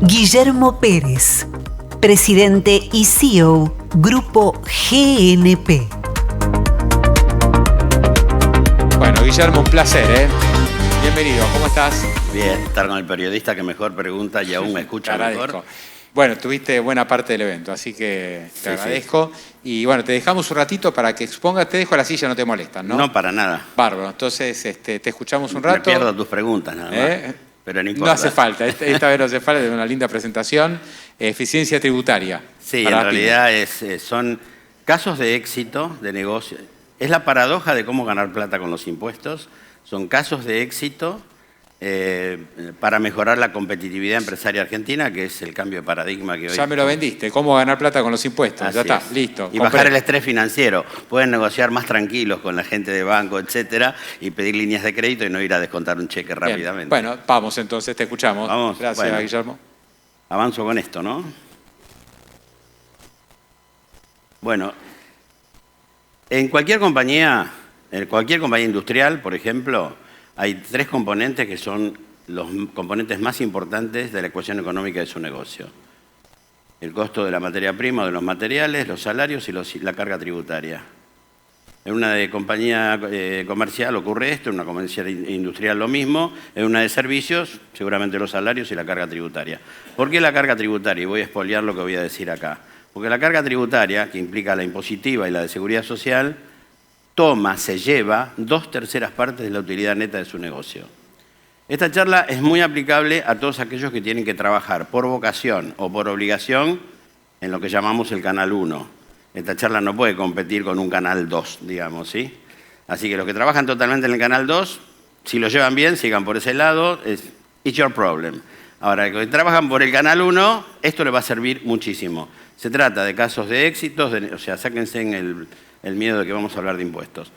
Guillermo Pérez, presidente y CEO, Grupo GNP. Bueno, Guillermo, un placer, ¿eh? Bienvenido, ¿cómo estás? Bien, estar con el periodista que mejor pregunta y aún me escucha mejor. Bueno, tuviste buena parte del evento, así que te agradezco. Sí. Y bueno, te dejamos un ratito para que expongas. Te dejo la silla, no te molestan, ¿no? No, para nada. Bárbaro, entonces te escuchamos un rato. Me pierdo tus preguntas, nada más. Pero no importa. No hace falta, esta vez no hace falta, es una linda presentación. Eficiencia tributaria. Sí, en realidad son casos de éxito de negocio. Es la paradoja de cómo ganar plata con los impuestos. Son casos de éxito para mejorar la competitividad empresaria argentina, que es el cambio de paradigma que hoy... Ya me lo vendiste, cómo ganar plata con los impuestos, Así ya está, es. listo. Y bajar el estrés financiero. Pueden negociar más tranquilos con la gente de banco, etcétera, y pedir líneas de crédito y no ir a descontar un cheque rápidamente. Bueno, vamos entonces, te escuchamos. Vamos. Gracias, bueno, Guillermo. Avanzo con esto, ¿no? Bueno, en cualquier compañía industrial, por ejemplo, hay tres componentes que son los componentes más importantes de la ecuación económica de su negocio. El costo de la materia prima o de los materiales, los salarios y la carga tributaria. En una de compañía comercial ocurre esto, en una comercial industrial lo mismo, en una de servicios seguramente los salarios y la carga tributaria. ¿Por qué la carga tributaria? Y voy a expoliar lo que voy a decir acá. Porque la carga tributaria, que implica la impositiva y la de seguridad social, se lleva 2/3 partes de la utilidad neta de su negocio. Esta charla es muy aplicable a todos aquellos que tienen que trabajar por vocación o por obligación en lo que llamamos el Canal 1. Esta charla no puede competir con un Canal 2, digamos, ¿sí? Así que los que trabajan totalmente en el Canal 2, si lo llevan bien, sigan por ese lado, it's your problem. Ahora, los que trabajan por el Canal 1, esto les va a servir muchísimo. Se trata de casos de éxitos, o sea, sáquense en el miedo de que vamos a hablar de impuestos.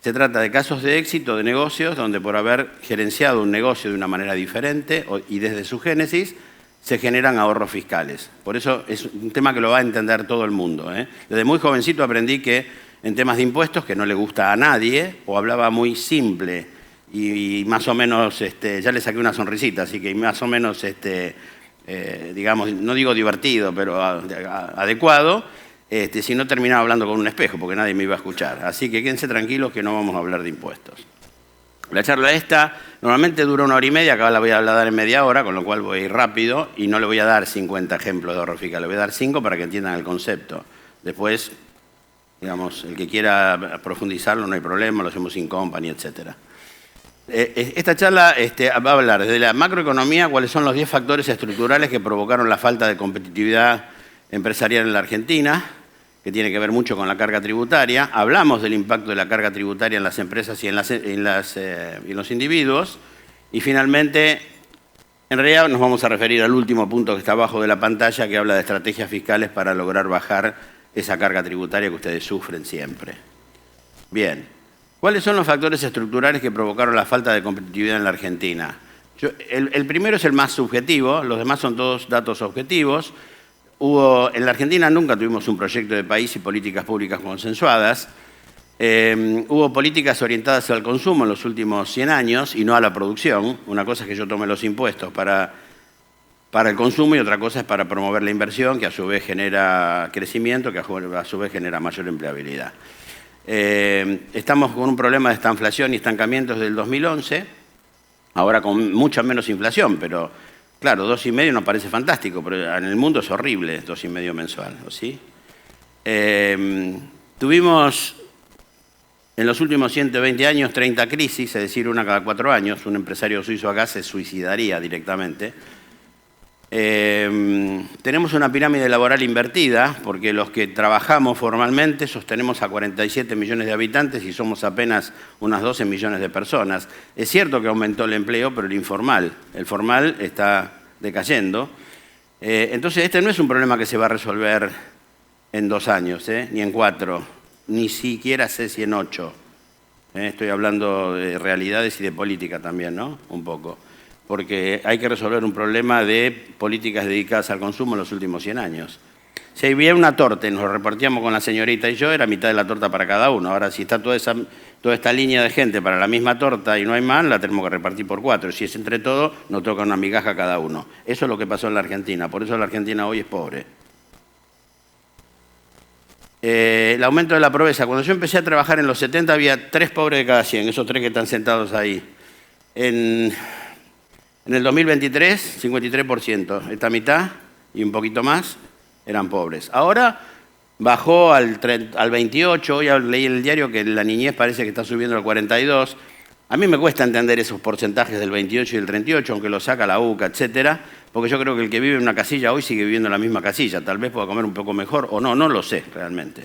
Se trata de casos de éxito de negocios donde por haber gerenciado un negocio de una manera diferente y desde su génesis se generan ahorros fiscales. Por eso es un tema que lo va a entender todo el mundo, ¿eh? Desde muy jovencito aprendí que en temas de impuestos, que no le gusta a nadie, o hablaba muy simple y más o menos, ya le saqué una sonrisita, así que más o menos, digamos, no digo divertido, pero adecuado, si no terminaba hablando con un espejo, porque nadie me iba a escuchar. Así que quédense tranquilos que no vamos a hablar de impuestos. La charla esta normalmente dura 1 hora y media, acá la voy a dar en media hora, con lo cual voy a ir rápido y no le voy a dar 50 ejemplos de ahorro fiscal, le voy a dar 5 para que entiendan el concepto. Después, digamos, el que quiera profundizarlo no hay problema, lo hacemos in company, etc. Esta charla va a hablar desde la macroeconomía, cuáles son los 10 factores estructurales que provocaron la falta de competitividad empresarial en la Argentina, que tiene que ver mucho con la carga tributaria. Hablamos del impacto de la carga tributaria en las empresas y en los individuos. Y finalmente, en realidad nos vamos a referir al último punto que está abajo de la pantalla, que habla de estrategias fiscales para lograr bajar esa carga tributaria que ustedes sufren siempre. Bien, ¿cuáles son los factores estructurales que provocaron la falta de competitividad en la Argentina? El primero es el más subjetivo, los demás son todos datos objetivos. En la Argentina nunca tuvimos un proyecto de país y políticas públicas consensuadas. Hubo políticas orientadas al consumo en los últimos 100 años y no a la producción. Una cosa es que yo tome los impuestos para el consumo y otra cosa es para promover la inversión, que a su vez genera crecimiento, que a su vez genera mayor empleabilidad. Estamos con un problema de estanflación y estancamiento desde el 2011, ahora con mucha menos inflación, pero... Claro, 2,5 nos parece fantástico, pero en el mundo es horrible 2,5 mensual, ¿sí? Tuvimos en los últimos 120 años 30 crisis, es decir, una cada 4 años. Un empresario suizo acá se suicidaría directamente. Tenemos una pirámide laboral invertida, porque los que trabajamos formalmente sostenemos a 47 millones de habitantes y somos apenas unas 12 millones de personas. Es cierto que aumentó el empleo, pero el formal está decayendo. Entonces este no es un problema que se va a resolver en 2 años, ni en 4, ni siquiera sé si en 8. Estoy hablando de realidades y de política también, ¿no? Un poco. Porque hay que resolver un problema de políticas dedicadas al consumo en los últimos 100 años. Si había una torta y nos lo repartíamos con la señorita y yo, era mitad de la torta para cada uno. Ahora, si está toda esta línea de gente para la misma torta y no hay más, la tenemos que repartir por 4. Si es entre todos, nos toca una migaja cada uno. Eso es lo que pasó en la Argentina. Por eso la Argentina hoy es pobre. El aumento de la pobreza. Cuando yo empecé a trabajar en los 70 había 3 pobres de cada 100, esos 3 que están sentados ahí. En el 2023, 53%. Esta mitad y un poquito más eran pobres. Ahora bajó al 28%. Hoy leí en el diario que la niñez parece que está subiendo al 42%. A mí me cuesta entender esos porcentajes del 28 y del 38, aunque lo saca la UCA, etcétera, porque yo creo que el que vive en una casilla hoy sigue viviendo en la misma casilla. Tal vez pueda comer un poco mejor o no, no lo sé realmente.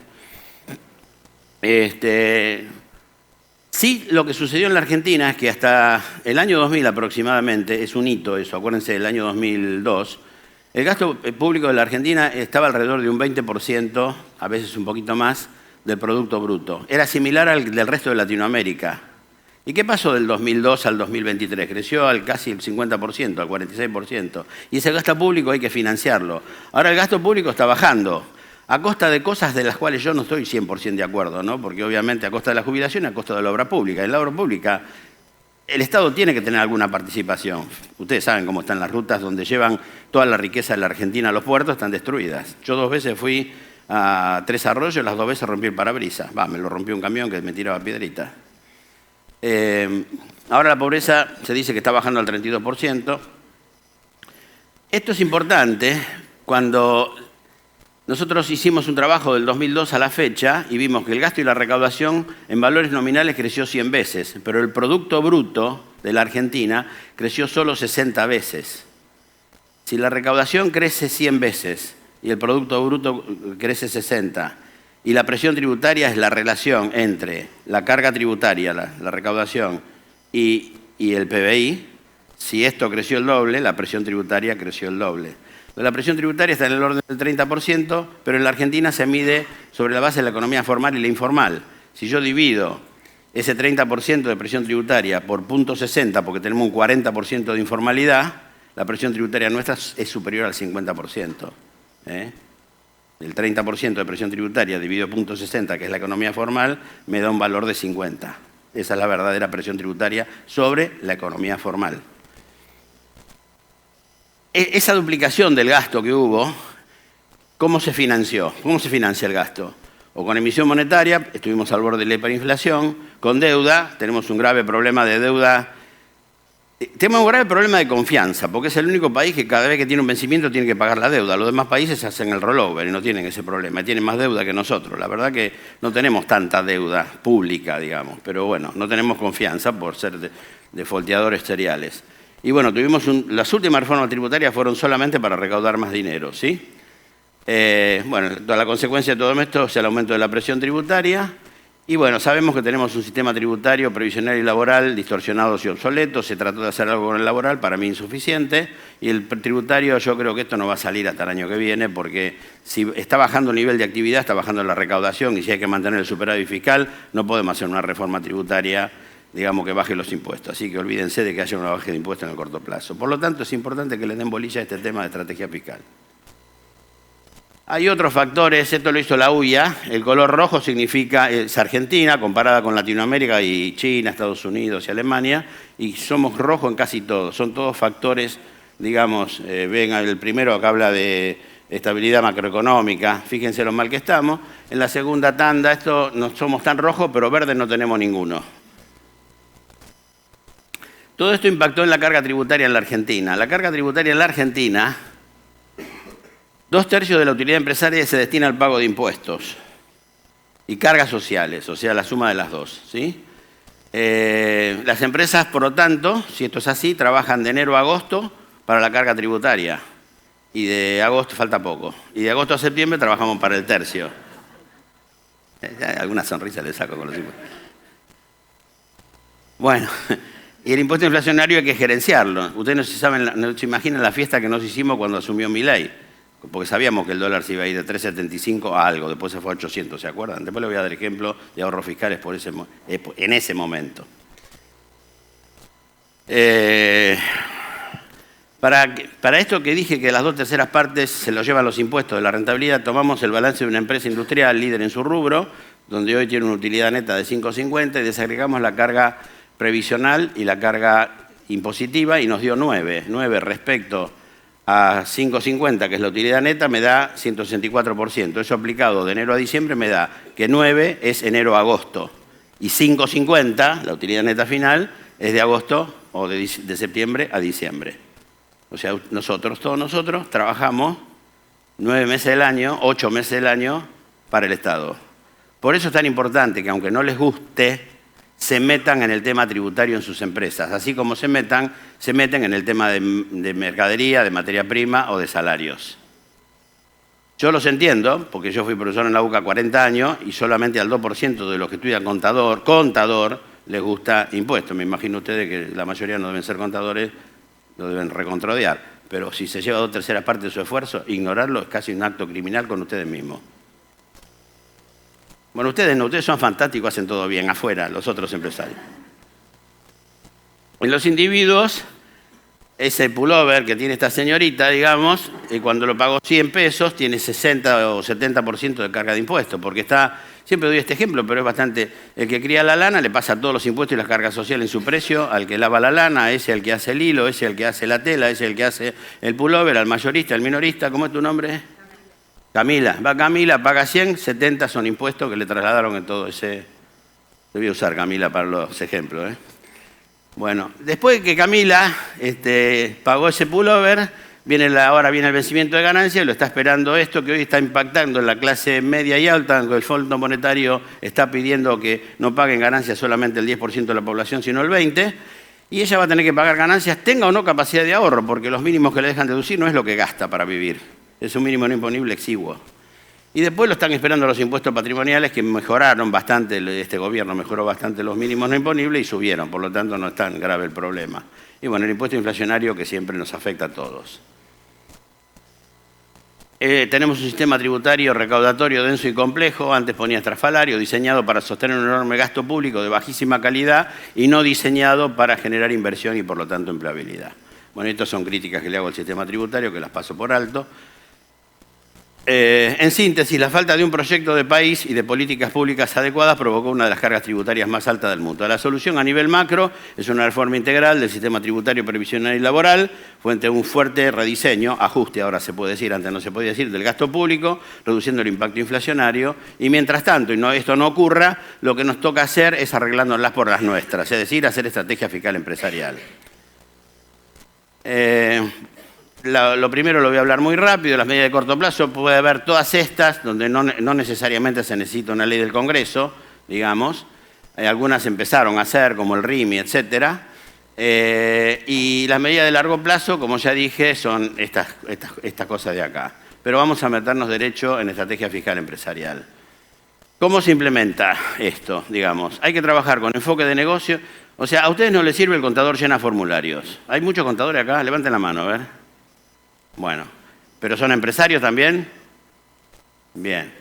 Sí, lo que sucedió en la Argentina es que hasta el año 2000 aproximadamente, es un hito eso, acuérdense del año 2002, el gasto público de la Argentina estaba alrededor de un 20%, a veces un poquito más, del Producto Bruto. Era similar al del resto de Latinoamérica. ¿Y qué pasó del 2002 al 2023? Creció al casi el 50%, al 46%. Y ese gasto público hay que financiarlo. Ahora el gasto público está bajando, a costa de cosas de las cuales yo no estoy 100% de acuerdo, ¿no? Porque obviamente a costa de la jubilación y a costa de la obra pública. En la obra pública el Estado tiene que tener alguna participación. Ustedes saben cómo están las rutas donde llevan toda la riqueza de la Argentina a los puertos, están destruidas. Yo 2 veces fui a 3 Arroyos, las 2 veces rompí el parabrisas. Me lo rompió un camión que me tiraba piedritas. Ahora la pobreza se dice que está bajando al 32%. Esto es importante cuando nosotros hicimos un trabajo del 2002 a la fecha y vimos que el gasto y la recaudación en valores nominales creció 100 veces, pero el Producto Bruto de la Argentina creció solo 60 veces. Si la recaudación crece 100 veces y el Producto Bruto crece 60, y la presión tributaria es la relación entre la carga tributaria, la recaudación, y el PBI. Si esto creció el doble, la presión tributaria creció el doble. La presión tributaria está en el orden del 30%, pero en la Argentina se mide sobre la base de la economía formal y la informal. Si yo divido ese 30% de presión tributaria por 0,60, porque tenemos un 40% de informalidad, la presión tributaria nuestra es superior al 50%. El 30% de presión tributaria dividido 0,60, que es la economía formal, me da un valor de 50. Esa es la verdadera presión tributaria sobre la economía formal. Esa duplicación del gasto que hubo, ¿cómo se financió? ¿Cómo se financia el gasto? O con emisión monetaria, estuvimos al borde de la hiperinflación, con deuda, tenemos un grave problema de deuda. Tenemos un grave problema de confianza, porque es el único país que cada vez que tiene un vencimiento tiene que pagar la deuda. Los demás países hacen el rollover y no tienen ese problema, tienen más deuda que nosotros. La verdad que no tenemos tanta deuda pública, digamos, pero bueno, no tenemos confianza por ser defaulteadores seriales. Y bueno, las últimas reformas tributarias fueron solamente para recaudar más dinero, ¿sí? Bueno, la consecuencia de todo esto es el aumento de la presión tributaria. Y bueno, sabemos que tenemos un sistema tributario, previsional y laboral distorsionados y obsoletos. Se trató de hacer algo con el laboral, para mí insuficiente. Y el tributario, yo creo que esto no va a salir hasta el año que viene, porque si está bajando el nivel de actividad, está bajando la recaudación, y si hay que mantener el superávit fiscal, no podemos hacer una reforma tributaria, digamos, que baje los impuestos. Así que olvídense de que haya una baja de impuestos en el corto plazo. Por lo tanto, es importante que le den bolilla a este tema de estrategia fiscal. Hay otros factores, esto lo hizo la UIA, el color rojo significa, es Argentina, comparada con Latinoamérica y China, Estados Unidos y Alemania, y somos rojos en casi todo, son todos factores, digamos, ven, el primero acá habla de estabilidad macroeconómica, fíjense lo mal que estamos, en la segunda tanda, esto no somos tan rojos, pero verdes no tenemos ninguno. Todo esto impactó en la carga tributaria en la Argentina. La carga tributaria en la Argentina, 2/3 de la utilidad empresaria se destina al pago de impuestos y cargas sociales, o sea, la suma de las dos, ¿sí? Las empresas, por lo tanto, si esto es así, trabajan de enero a agosto para la carga tributaria. Y de agosto falta poco. Y de agosto a septiembre trabajamos para el tercio. Alguna sonrisa le saco con los impuestos. Bueno, y el impuesto inflacionario hay que gerenciarlo. Ustedes no se imaginan la fiesta que nos hicimos cuando asumió Milei. Porque sabíamos que el dólar se iba a ir de 3,75 a algo, después se fue a 800, ¿se acuerdan? Después les voy a dar ejemplo de ahorros fiscales en ese momento. Para esto que dije que las 2/3 partes se lo llevan los impuestos de la rentabilidad, tomamos el balance de una empresa industrial líder en su rubro, donde hoy tiene una utilidad neta de 5,50 y desagregamos la carga previsional y la carga impositiva y nos dio 9. 9 respecto a 5,50, que es la utilidad neta, me da 164%. Eso aplicado de enero a diciembre me da que 9 es enero a agosto y 5,50, la utilidad neta final, es de agosto o de septiembre a diciembre. O sea, todos nosotros, trabajamos 9 meses del año, 8 meses del año para el Estado. Por eso es tan importante que, aunque no les guste, se metan en el tema tributario en sus empresas, así como se meten en el tema de mercadería, de materia prima o de salarios. Yo los entiendo, porque yo fui profesor en la UCA 40 años y solamente al 2% de los que estudian contador, les gusta impuestos. Me imagino ustedes que la mayoría no deben ser contadores, lo deben recontrodear. Pero si se lleva 2/3 partes de su esfuerzo, ignorarlo es casi un acto criminal con ustedes mismos. Bueno, ustedes no, ustedes son fantásticos, hacen todo bien afuera, los otros empresarios. En los individuos, ese pullover que tiene esta señorita, digamos, cuando lo pagó 100 pesos, tiene 60 o 70% de carga de impuestos, porque está, siempre doy este ejemplo, pero es bastante, el que cría la lana le pasa todos los impuestos y las cargas sociales en su precio, al que lava la lana, ese al que hace el hilo, ese al que hace la tela, ese al que hace el pullover, al mayorista, al minorista. ¿Cómo es tu nombre? Camila. Va Camila, paga 100, 70 son impuestos que le trasladaron en todo ese... Lo voy a usar, Camila, para los ejemplos, ¿eh? Bueno, después de que Camila pagó ese pullover, ahora viene el vencimiento de ganancia y lo está esperando esto que hoy está impactando en la clase media y alta, aunque el Fondo Monetario está pidiendo que no paguen ganancias solamente el 10% de la población, sino el 20%, y ella va a tener que pagar ganancias, tenga o no capacidad de ahorro, porque los mínimos que le dejan deducir no es lo que gasta para vivir, es un mínimo no imponible exiguo. Y después lo están esperando los impuestos patrimoniales, que mejoraron bastante, este gobierno mejoró bastante los mínimos no imponibles y subieron, por lo tanto no es tan grave el problema. Y bueno, el impuesto inflacionario que siempre nos afecta a todos. Tenemos un sistema tributario recaudatorio denso y complejo, antes ponía estrafalario, diseñado para sostener un enorme gasto público de bajísima calidad y no diseñado para generar inversión y por lo tanto empleabilidad. Bueno, estas son críticas que le hago al sistema tributario, que las paso por alto. En síntesis, la falta de un proyecto de país y de políticas públicas adecuadas provocó una de las cargas tributarias más altas del mundo. La solución a nivel macro es una reforma integral del sistema tributario previsional y laboral, fuente de un fuerte rediseño, ajuste ahora se puede decir, antes no se podía decir, del gasto público, reduciendo el impacto inflacionario. Y mientras tanto, y esto no ocurra, lo que nos toca hacer es arreglándolas por las nuestras, es decir, hacer estrategia fiscal empresarial. Lo primero lo voy a hablar muy rápido, las medidas de corto plazo, puede haber todas estas, donde no necesariamente se necesita una ley del Congreso, digamos. Algunas empezaron a hacer, como el RIMI, etcétera. Y las medidas de largo plazo, como ya dije, son estas cosas de acá. Pero vamos a meternos derecho en estrategia fiscal empresarial. ¿Cómo se implementa esto, digamos? Hay que trabajar con enfoque de negocio. O sea, a ustedes no les sirve el contador llena formularios. ¿Hay muchos contadores acá? Levanten la mano, a ver. Bueno, ¿pero son empresarios también? Bien.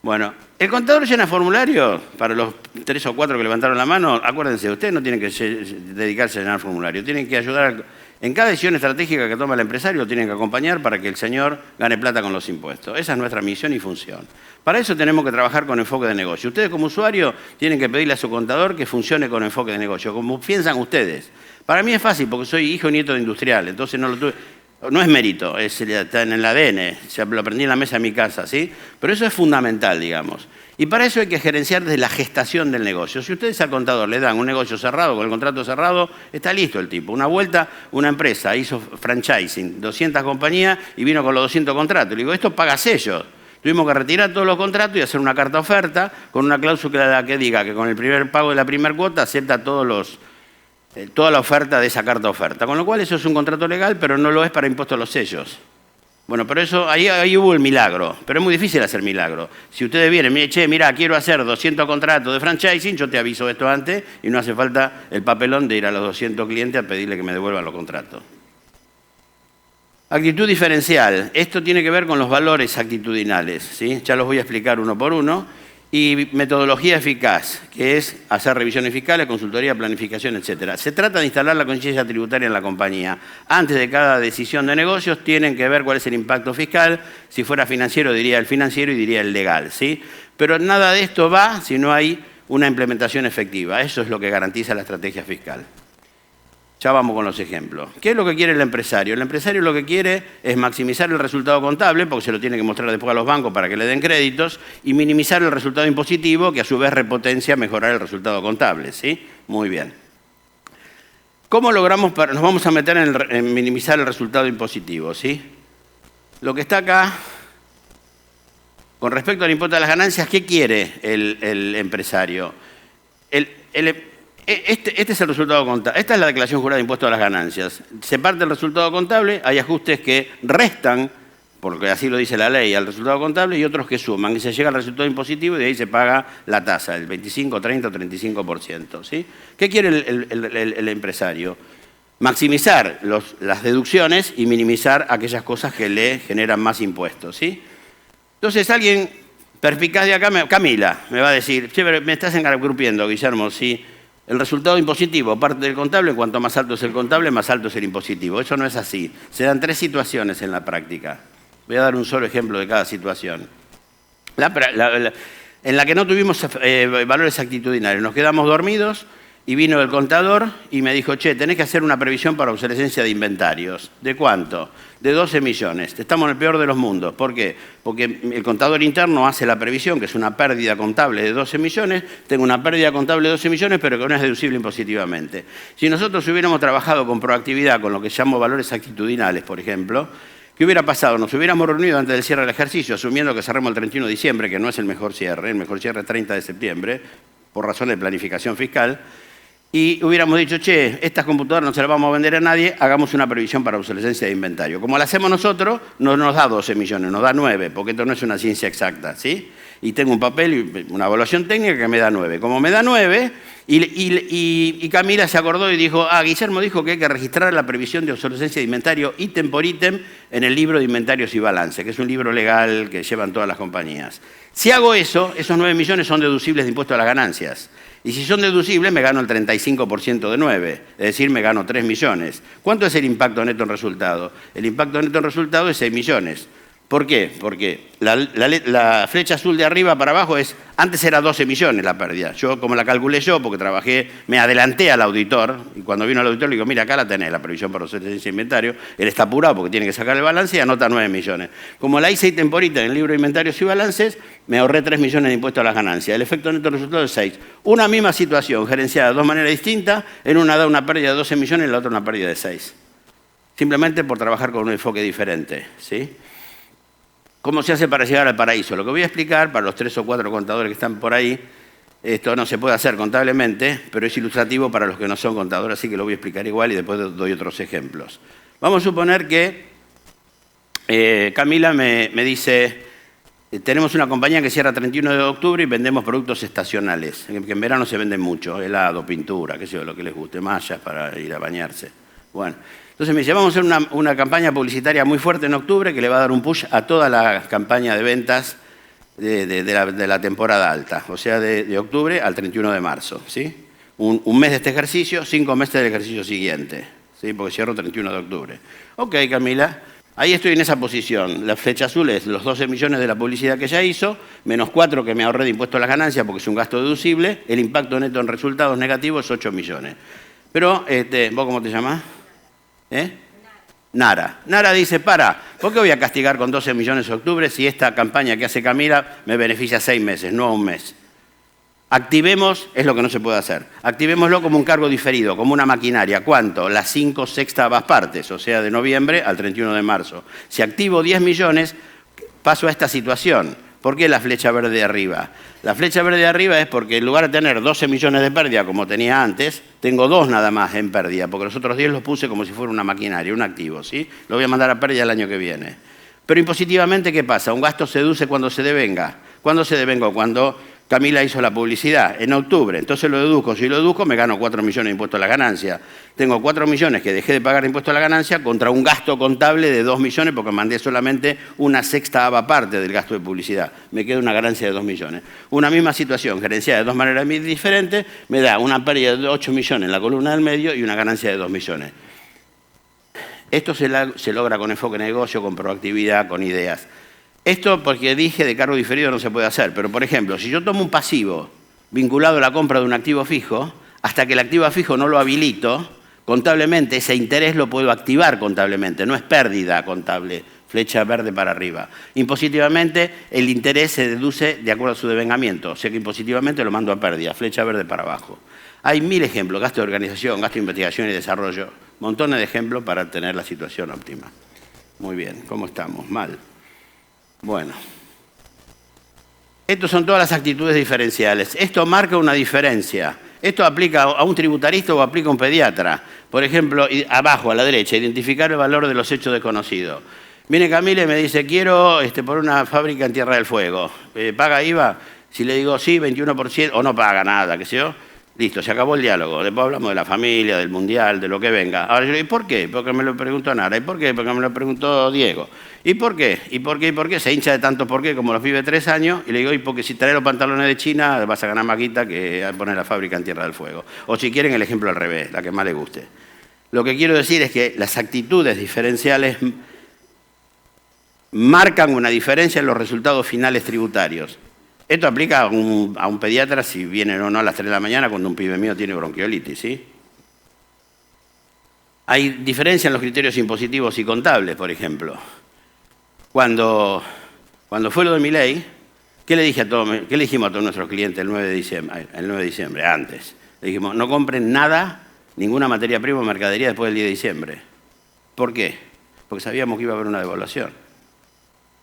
Bueno, el contador llena formularios, para los 3 o 4 que levantaron la mano, acuérdense, ustedes no tienen que dedicarse a llenar formularios, tienen que ayudar, en cada decisión estratégica que toma el empresario, lo tienen que acompañar para que el señor gane plata con los impuestos. Esa es nuestra misión y función. Para eso tenemos que trabajar con enfoque de negocio. Ustedes como usuarios tienen que pedirle a su contador que funcione con enfoque de negocio, como piensan ustedes. Para mí es fácil, porque soy hijo y nieto de industrial, entonces no lo tuve... No es mérito, está en el ADN, lo aprendí en la mesa de mi casa, ¿sí? Pero eso es fundamental, digamos. Y para eso hay que gerenciar desde la gestación del negocio. Si ustedes al contador le dan un negocio cerrado, con el contrato cerrado, está listo el tipo. Una vuelta, una empresa hizo franchising, 200 compañías y vino con los 200 contratos. Le digo, esto paga sellos. Tuvimos que retirar todos los contratos y hacer una carta oferta con una cláusula que diga que con el primer pago de la primera cuota acepta toda la oferta de esa carta oferta. Con lo cual eso es un contrato legal, pero no lo es para impuestos a los sellos. Bueno, pero eso, ahí hubo el milagro, pero es muy difícil hacer milagro. Si ustedes vienen, che, mira, quiero hacer 200 contratos de franchising, yo te aviso esto antes y no hace falta el papelón de ir a los 200 clientes a pedirle que me devuelvan los contratos. Actitud diferencial. Esto tiene que ver con los valores actitudinales, ¿sí? Ya los voy a explicar uno por uno. y metodología eficaz, que es hacer revisiones fiscales, consultoría, planificación, etc. Se trata de instalar la conciencia tributaria en la compañía. Antes de cada decisión de negocios tienen que ver cuál es el impacto fiscal. Si fuera financiero diría el financiero y diría el legal, ¿sí? Pero nada de esto va si no hay una implementación efectiva. Eso es lo que garantiza la estrategia fiscal. Ya vamos con los ejemplos. ¿Qué es lo que quiere el empresario? El empresario lo que quiere es maximizar el resultado contable, porque se lo tiene que mostrar después a los bancos para que le den créditos, y minimizar el resultado impositivo, que a su vez repotencia mejorar el resultado contable, ¿sí? Muy bien. ¿Cómo logramos? Nos vamos a meter en minimizar el resultado impositivo, ¿sí? Lo que está acá, con respecto al impuesto a las ganancias, ¿qué quiere el empresario? Este es el resultado contable. Esta es la declaración jurada de impuesto a las ganancias. Se parte el resultado contable, hay ajustes que restan, porque así lo dice la ley, al resultado contable y otros que suman. Y se llega al resultado impositivo y de ahí se paga la tasa, el 25, 30 o 35%. ¿Sí? ¿Qué quiere el empresario? Maximizar las deducciones y minimizar aquellas cosas que le generan más impuestos. ¿Sí? Entonces alguien perspicaz de acá, Camila, me va a decir, che, pero me estás engrupiendo, Guillermo, ¿sí? El resultado impositivo parte del contable, cuanto más alto es el contable, más alto es el impositivo. Eso no es así. Se dan 3 situaciones en la práctica. Voy a dar un solo ejemplo de cada situación. En la que no tuvimos valores actitudinales, nos quedamos dormidos y vino el contador y me dijo, che, tenés que hacer una previsión para obsolescencia de inventarios. ¿De cuánto? De 12 millones. Estamos en el peor de los mundos. ¿Por qué? Porque el contador interno hace la previsión, que es una pérdida contable de 12 millones, tengo una pérdida contable de 12 millones, pero que no es deducible impositivamente. Si nosotros hubiéramos trabajado con proactividad, con lo que llamo valores actitudinales, por ejemplo, ¿qué hubiera pasado? Nos hubiéramos reunido antes del cierre del ejercicio, asumiendo que cerremos el 31 de diciembre, que no es el mejor cierre es 30 de septiembre, por razón de planificación fiscal, y hubiéramos dicho, che, estas computadoras no se las vamos a vender a nadie, hagamos una previsión para obsolescencia de inventario. Como la hacemos nosotros, no nos da 12 millones, nos da 9, porque esto no es una ciencia exacta, ¿sí? Y tengo un papel y una evaluación técnica que me da 9. Como me da 9, y Camila se acordó y dijo, Guillermo dijo que hay que registrar la previsión de obsolescencia de inventario ítem por ítem en el libro de inventarios y balance, que es un libro legal que llevan todas las compañías. Si hago eso, esos 9 millones son deducibles de impuesto a las ganancias. Y si son deducibles, me gano el 35% de 9, es decir, me gano 3 millones. ¿Cuánto es el impacto neto en resultado? El impacto neto en resultado es 6 millones. ¿Por qué? Porque la flecha azul de arriba para abajo antes era 12 millones la pérdida. Yo, como la calculé yo, porque trabajé, me adelanté al auditor, y cuando vino el auditor le digo, mira, acá la tenés, la previsión para obsolescencia de inventario, él está apurado porque tiene que sacar el balance y anota 9 millones. Como la hice temporita en el libro de inventarios y balances, me ahorré 3 millones de impuestos a las ganancias. El efecto neto de resultado es 6. Una misma situación, gerenciada de 2 maneras distintas, en una da una pérdida de 12 millones y en la otra una pérdida de 6. Simplemente por trabajar con un enfoque diferente, ¿sí? ¿Cómo se hace para llegar al paraíso? Lo que voy a explicar, para los 3 o 4 contadores que están por ahí, esto no se puede hacer contablemente, pero es ilustrativo para los que no son contadores, así que lo voy a explicar igual y después doy otros ejemplos. Vamos a suponer que Camila me dice, tenemos una compañía que cierra 31 de octubre y vendemos productos estacionales, que en verano se venden mucho, helado, pintura, qué sé yo, lo que les guste, mallas para ir a bañarse. Bueno. Entonces me dice, vamos a hacer una campaña publicitaria muy fuerte en octubre que le va a dar un push a toda la campaña de ventas de la temporada alta, o sea, de octubre al 31 de marzo. ¿Sí? Un mes de este ejercicio, 5 meses del ejercicio siguiente, ¿sí? Porque cierro 31 de octubre. Ok, Camila, ahí estoy en esa posición. La flecha azul es los 12 millones de la publicidad que ella hizo, menos 4 que me ahorré de impuesto a las ganancias porque es un gasto deducible, el impacto neto en resultados negativos es 8 millones. Pero, ¿vos cómo te llamás? Nara. Nara dice, ¿por qué voy a castigar con 12 millones de octubre si esta campaña que hace Camila me beneficia 6 meses, no a un mes? Activemos, es lo que no se puede hacer, activémoslo como un cargo diferido, como una maquinaria. ¿Cuánto? Las 5/6 partes, o sea, de noviembre al 31 de marzo. Si activo 10 millones, paso a esta situación. ¿Por qué la flecha verde de arriba? La flecha verde de arriba es porque en lugar de tener 12 millones de pérdida como tenía antes, tengo 2 nada más en pérdida, porque los otros 10 los puse como si fuera una maquinaria, un activo, ¿sí? Lo voy a mandar a pérdida el año que viene. Pero impositivamente, ¿qué pasa? Un gasto se deduce cuando se devenga. ¿Cuándo se devengó? Cuando Camila hizo la publicidad en octubre, entonces lo deduzco. Si lo deduzco, me gano 4 millones de impuestos a la ganancia. Tengo 4 millones que dejé de pagar impuestos a la ganancia contra un gasto contable de 2 millones porque mandé solamente una sexta parte del gasto de publicidad. Me queda una ganancia de 2 millones. Una misma situación, gerenciada de dos maneras diferentes, me da una pérdida de 8 millones en la columna del medio y una ganancia de 2 millones. Esto se logra con enfoque de negocio, con proactividad, con ideas. Esto porque dije de cargo diferido no se puede hacer, pero por ejemplo, si yo tomo un pasivo vinculado a la compra de un activo fijo, hasta que el activo fijo no lo habilito, contablemente ese interés lo puedo activar contablemente, no es pérdida contable, flecha verde para arriba. Impositivamente el interés se deduce de acuerdo a su devengamiento, o sea que impositivamente lo mando a pérdida, flecha verde para abajo. Hay 1000 ejemplos, gasto de organización, gasto de investigación y desarrollo, montones de ejemplos para tener la situación óptima. Muy bien, ¿cómo estamos? Mal. Bueno, estas son todas las actitudes diferenciales. Esto marca una diferencia. Esto aplica a un tributarista o aplica a un pediatra. Por ejemplo, abajo a la derecha, identificar el valor de los hechos desconocidos. Viene Camila y me dice, quiero por una fábrica en Tierra del Fuego. ¿Paga IVA? Si le digo sí, 21%, o no paga nada, qué sé yo. Listo, se acabó el diálogo. Después hablamos de la familia, del mundial, de lo que venga. Ahora yo digo, ¿y por qué? Porque me lo preguntó Nara. ¿Y por qué? Porque me lo preguntó Diego. ¿Y por qué? ¿Y por qué? ¿Y por qué? Se hincha de tanto por qué como los pibes de 3 años. Y le digo, ¿y porque si traes los pantalones de China vas a ganar más guita que poner la fábrica en Tierra del Fuego? O si quieren el ejemplo al revés, la que más les guste. Lo que quiero decir es que las actitudes diferenciales marcan una diferencia en los resultados finales tributarios. Esto aplica a un pediatra si viene o no a las 3 de la mañana cuando un pibe mío tiene bronquiolitis, ¿sí? Hay diferencia en los criterios impositivos y contables, por ejemplo. Cuando fue lo de mi ley, ¿qué le dijimos a todos nuestros clientes el 9 de diciembre, antes? Le dijimos, no compren nada, ninguna materia prima o mercadería después del 10 de diciembre. ¿Por qué? Porque sabíamos que iba a haber una devaluación.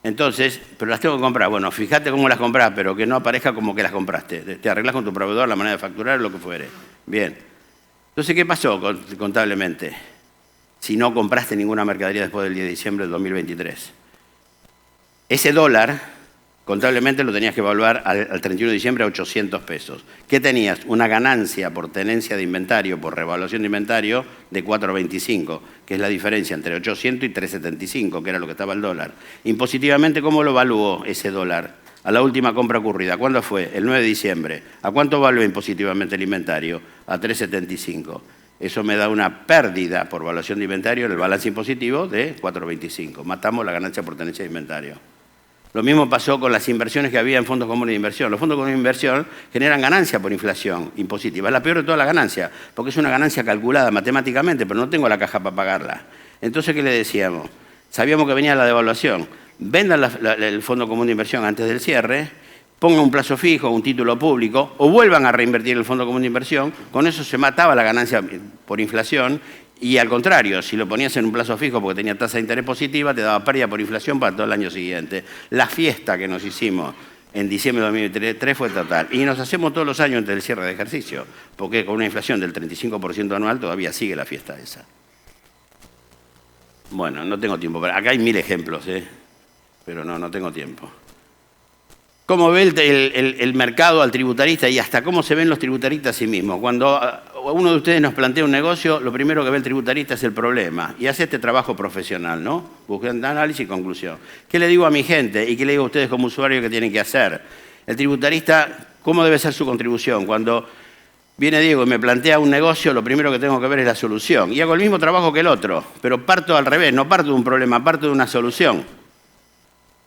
Entonces, pero las tengo que comprar. Bueno, fíjate cómo las compras, pero que no aparezca como que las compraste. Te arreglas con tu proveedor, la manera de facturar, lo que fuere. Bien. Entonces, ¿qué pasó contablemente? Si no compraste ninguna mercadería después del 10 de diciembre del 2023. Ese dólar, contablemente lo tenías que evaluar al 31 de diciembre a 800 pesos. ¿Qué tenías? Una ganancia por tenencia de inventario, por revaluación de inventario, de 4,25, que es la diferencia entre 800 y 3,75, que era lo que estaba el dólar. Impositivamente, ¿cómo lo evaluó ese dólar? A la última compra ocurrida. ¿Cuándo fue? El 9 de diciembre. ¿A cuánto evaluó impositivamente el inventario? A 3,75. Eso me da una pérdida por evaluación de inventario en el balance impositivo de 4,25. Matamos la ganancia por tenencia de inventario. Lo mismo pasó con las inversiones que había en fondos comunes de inversión. Los fondos comunes de inversión generan ganancia por inflación impositiva. Es la peor de todas las ganancias, porque es una ganancia calculada matemáticamente, pero no tengo la caja para pagarla. Entonces, ¿qué le decíamos? Sabíamos que venía la devaluación. Vendan el fondo común de inversión antes del cierre, pongan un plazo fijo, un título público, o vuelvan a reinvertir el fondo común de inversión. Con eso se mataba la ganancia por inflación. Y al contrario, si lo ponías en un plazo fijo porque tenía tasa de interés positiva, te daba pérdida por inflación para todo el año siguiente. La fiesta que nos hicimos en diciembre de 2003 fue total. Y nos hacemos todos los años antes del cierre de ejercicio, porque con una inflación del 35% anual todavía sigue la fiesta esa. Bueno, no tengo tiempo. Acá hay 1000 ejemplos, pero no tengo tiempo. ¿Cómo ve el mercado al tributarista y hasta cómo se ven los tributaristas a sí mismos? Cuando uno de ustedes nos plantea un negocio, lo primero que ve el tributarista es el problema y hace este trabajo profesional, ¿no? Buscando análisis y conclusión. ¿Qué le digo a mi gente y qué le digo a ustedes como usuarios que tienen que hacer? El tributarista, ¿cómo debe ser su contribución? Cuando viene Diego y me plantea un negocio, lo primero que tengo que ver es la solución. Y hago el mismo trabajo que el otro, pero parto al revés, no parto de un problema, parto de una solución.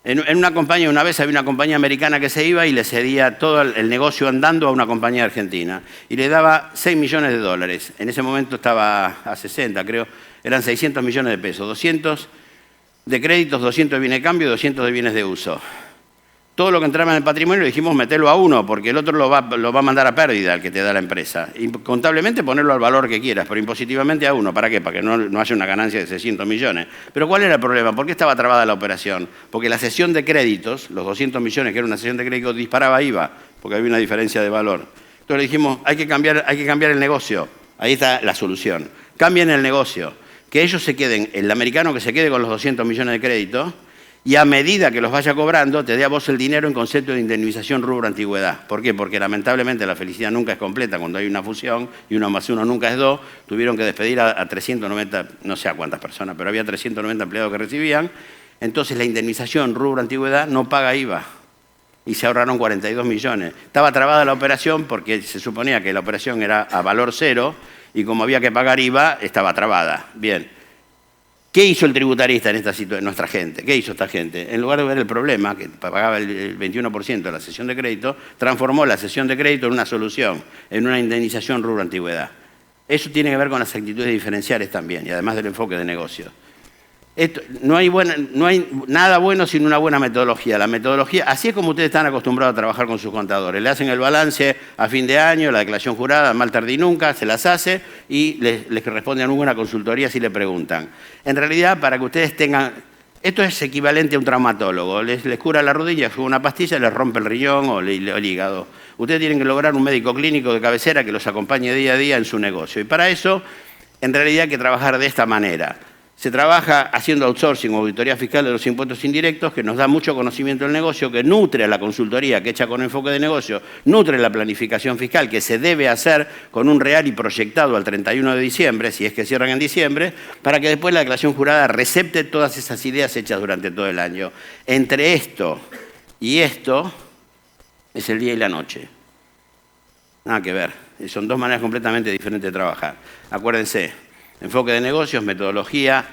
En una compañía, una vez había una compañía americana que se iba y le cedía todo el negocio andando a una compañía argentina. Y le daba 6 millones de dólares. En ese momento estaba a 60, creo. Eran 600 millones de pesos. 200 de créditos, 200 de bienes de cambio y 200 de bienes de uso. Todo lo que entraba en el patrimonio le dijimos meterlo a uno, porque el otro lo va a mandar a pérdida, el que te da la empresa. Y contablemente ponerlo al valor que quieras, pero impositivamente a uno. ¿Para qué? Para que no haya una ganancia de 600 millones. Pero ¿cuál era el problema? ¿Por qué estaba trabada la operación? Porque la cesión de créditos, los 200 millones que era una cesión de créditos, disparaba IVA, porque había una diferencia de valor. Entonces le dijimos, hay que cambiar el negocio. Ahí está la solución. Cambien el negocio. Que ellos se queden, el americano que se quede con los 200 millones de créditos, y a medida que los vaya cobrando, te dé a vos el dinero en concepto de indemnización rubro antigüedad. ¿Por qué? Porque lamentablemente la felicidad nunca es completa cuando hay una fusión y 1 más 1 nunca es 2. Tuvieron que despedir a 390, no sé a cuántas personas, pero había 390 empleados que recibían. Entonces la indemnización rubro antigüedad no paga IVA. Y se ahorraron 42 millones. Estaba trabada la operación porque se suponía que la operación era a valor cero y como había que pagar IVA, estaba trabada. Bien. ¿Qué hizo el tributarista en esta situación, nuestra gente? ¿Qué hizo esta gente? En lugar de ver el problema, que pagaba el 21% de la cesión de crédito, transformó la cesión de crédito en una solución, en una indemnización rubro antigüedad. Eso tiene que ver con las actitudes diferenciales también, y además del enfoque de negocio. No hay nada bueno sin una buena metodología. La metodología, así es como ustedes están acostumbrados a trabajar con sus contadores. Le hacen el balance a fin de año, la declaración jurada, mal tardí nunca, se las hace y les responden a alguna consultoría si le preguntan. En realidad, para que ustedes tengan... Esto es equivalente a un traumatólogo. Les cura la rodilla, con una pastilla, les rompe el riñón o el hígado. Ustedes tienen que lograr un médico clínico de cabecera que los acompañe día a día en su negocio. Y para eso, en realidad, hay que trabajar de esta manera. Se trabaja haciendo outsourcing o auditoría fiscal de los impuestos indirectos, que nos da mucho conocimiento del negocio, que nutre a la consultoría, que hecha con enfoque de negocio, nutre la planificación fiscal, que se debe hacer con un real y proyectado al 31 de diciembre, si es que cierran en diciembre, para que después la declaración jurada recepte todas esas ideas hechas durante todo el año. Entre esto y esto es el día y la noche. Nada que ver. Son dos maneras completamente diferentes de trabajar. Acuérdense. Enfoque de negocios, metodología,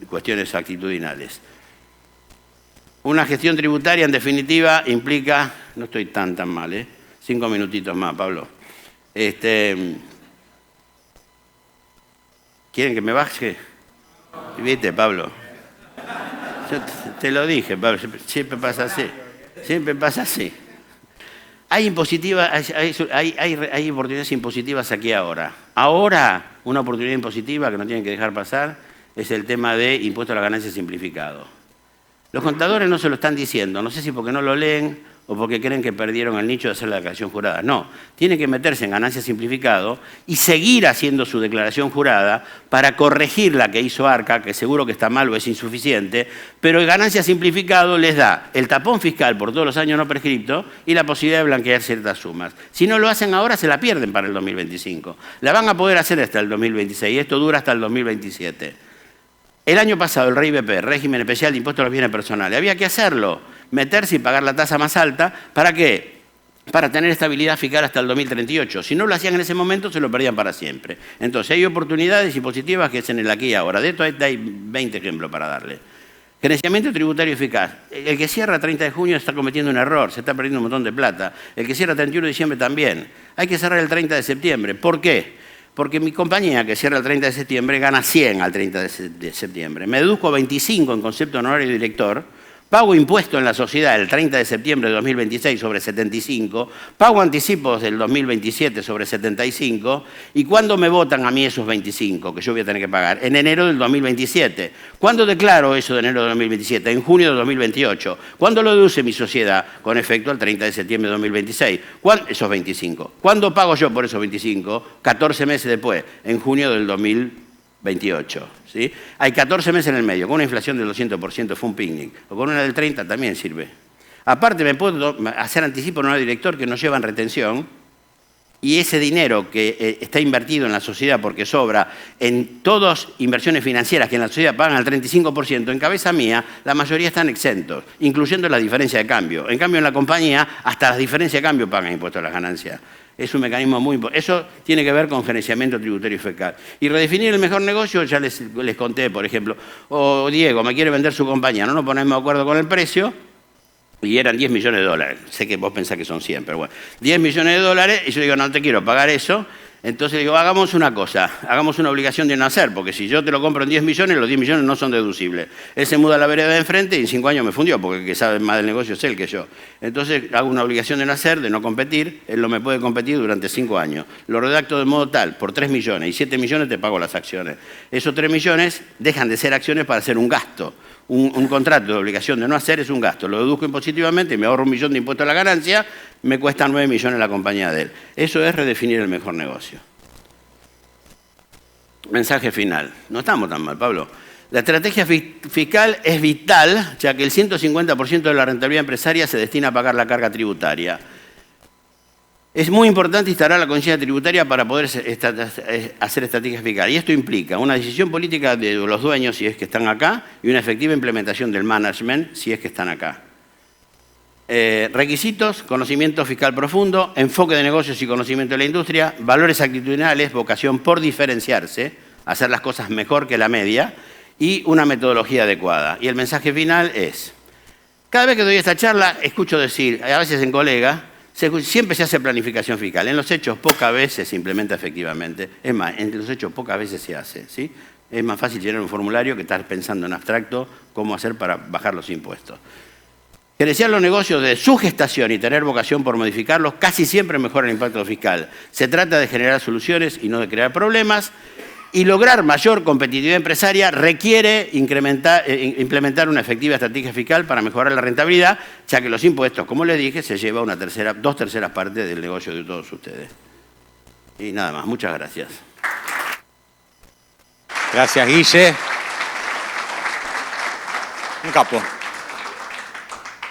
cuestiones actitudinales. Una gestión tributaria, en definitiva, implica... No estoy tan mal, ¿eh? 5 minutitos más, Pablo. ¿Quieren que me baje? ¿Viste, Pablo? Yo te lo dije, Pablo, siempre pasa así. Siempre pasa así. Hay oportunidades impositivas aquí ahora. Ahora, una oportunidad impositiva que no tienen que dejar pasar es el tema de impuesto a la ganancia simplificado. Los contadores no se lo están diciendo, no sé si porque no lo leen o porque creen que perdieron el nicho de hacer la declaración jurada. No, tienen que meterse en ganancia simplificado y seguir haciendo su declaración jurada para corregir la que hizo Arca, que seguro que está mal o es insuficiente, pero el ganancia simplificado les da el tapón fiscal por todos los años no prescriptos y la posibilidad de blanquear ciertas sumas. Si no lo hacen ahora, se la pierden para el 2025. La van a poder hacer hasta el 2026 y esto dura hasta el 2027. El año pasado, el REIBP, Régimen Especial de Impuestos a los Bienes Personales, había que hacerlo, meterse y pagar la tasa más alta. ¿Para qué? Para tener estabilidad fiscal hasta el 2038. Si no lo hacían en ese momento, se lo perdían para siempre. Entonces, hay oportunidades impositivas que es en el aquí y ahora. De esto hay 20 ejemplos para darle. Gerenciamiento tributario eficaz. El que cierra 30 de junio está cometiendo un error, se está perdiendo un montón de plata. El que cierra 31 de diciembre también. Hay que cerrar el 30 de septiembre. ¿Por qué? Porque mi compañía, que cierra el 30 de septiembre, gana 100 al 30 de septiembre. Me deduzco 25 en concepto de honorario de director, pago impuesto en la sociedad el 30 de septiembre de 2026 sobre 75, pago anticipos del 2027 sobre 75, y ¿cuándo me votan a mí esos 25 que yo voy a tener que pagar? En enero del 2027. ¿Cuándo declaro eso de enero del 2027? En junio del 2028. ¿Cuándo lo deduce mi sociedad? Con efecto al 30 de septiembre de 2026. Esos 25. ¿Cuándo pago yo por esos 25? 14 meses después, en junio del 2028. ¿Sí? Hay 14 meses en el medio, con una inflación del 200% fue un picnic, o con una del 30% también sirve. Aparte me puedo hacer anticipo en un director que no llevan retención y ese dinero que está invertido en la sociedad porque sobra en todas inversiones financieras que en la sociedad pagan el 35%, en cabeza mía la mayoría están exentos, incluyendo la diferencia de cambio. En cambio en la compañía hasta las diferencias de cambio pagan impuestos a las ganancias. Es un mecanismo muy importante. Eso tiene que ver con gerenciamiento tributario fiscal. Y redefinir el mejor negocio, ya les conté, por ejemplo, Diego me quiere vender su compañía, no nos ponemos de acuerdo con el precio, y eran 10 millones de dólares. Sé que vos pensás que son 100, pero bueno. 10 millones de dólares, y yo digo, no te quiero pagar eso. Entonces digo, hagamos una cosa, hagamos una obligación de no hacer, porque si yo te lo compro en 10 millones, los 10 millones no son deducibles. Él se muda a la vereda de enfrente y en 5 años me fundió, porque el que sabe más del negocio es él que yo. Entonces hago una obligación de no hacer, de no competir, él no me puede competir durante 5 años. Lo redacto de modo tal, por 3 millones y 7 millones te pago las acciones. Esos 3 millones dejan de ser acciones para hacer un gasto. Un contrato de obligación de no hacer es un gasto. Lo deduzco impositivamente y me ahorro 1 millón de impuestos a la ganancia, me cuesta 9 millones la compañía de él. Eso es redefinir el mejor negocio. Mensaje final. No estamos tan mal, Pablo. La estrategia fiscal es vital, ya que el 150% de la rentabilidad empresaria se destina a pagar la carga tributaria. Es muy importante instalar la conciencia tributaria para poder hacer estrategia fiscal. Y esto implica una decisión política de los dueños, si es que están acá, y una efectiva implementación del management, si es que están acá. Requisitos: conocimiento fiscal profundo, enfoque de negocios y conocimiento de la industria, valores actitudinales, vocación por diferenciarse, hacer las cosas mejor que la media, y una metodología adecuada. Y el mensaje final es: cada vez que doy esta charla, escucho decir, a veces en colega, siempre se hace planificación fiscal. En los hechos pocas veces se implementa efectivamente. Es más, en los hechos pocas veces se hace, ¿sí? Es más fácil llenar un formulario que estar pensando en abstracto cómo hacer para bajar los impuestos. Gerenciar los negocios de su gestación y tener vocación por modificarlos casi siempre mejora el impacto fiscal. Se trata de generar soluciones y no de crear problemas. Y lograr mayor competitividad empresaria requiere implementar una efectiva estrategia fiscal para mejorar la rentabilidad, ya que los impuestos, como les dije, se lleva dos terceras partes del negocio de todos ustedes. Y nada más, muchas gracias. Gracias, Guille. Un capo.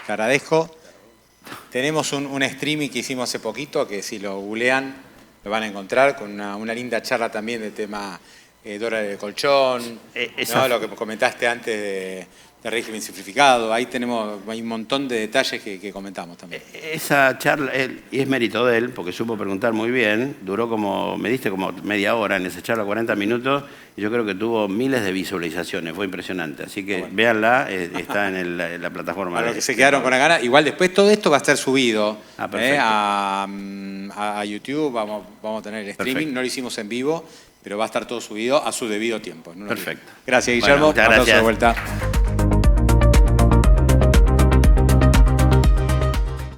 Te agradezco. Tenemos un streaming que hicimos hace poquito, que si lo googlean lo van a encontrar, con una linda charla también de tema dólares de colchón, ¿no? Lo que comentaste antes de régimen simplificado. Ahí hay un montón de detalles que comentamos también. Esa charla, y es mérito de él, porque supo preguntar muy bien, me diste como media hora en esa charla, 40 minutos, y yo creo que tuvo miles de visualizaciones, fue impresionante. Así que bueno, véanla, está en la plataforma. Para los que se quedaron con la gana, igual después todo esto va a estar subido a YouTube, vamos a tener el streaming, perfecto. No lo hicimos en vivo, pero va a estar todo subido a su debido tiempo. Perfecto. Gracias, Guillermo. Bueno, muchas gracias. De vuelta.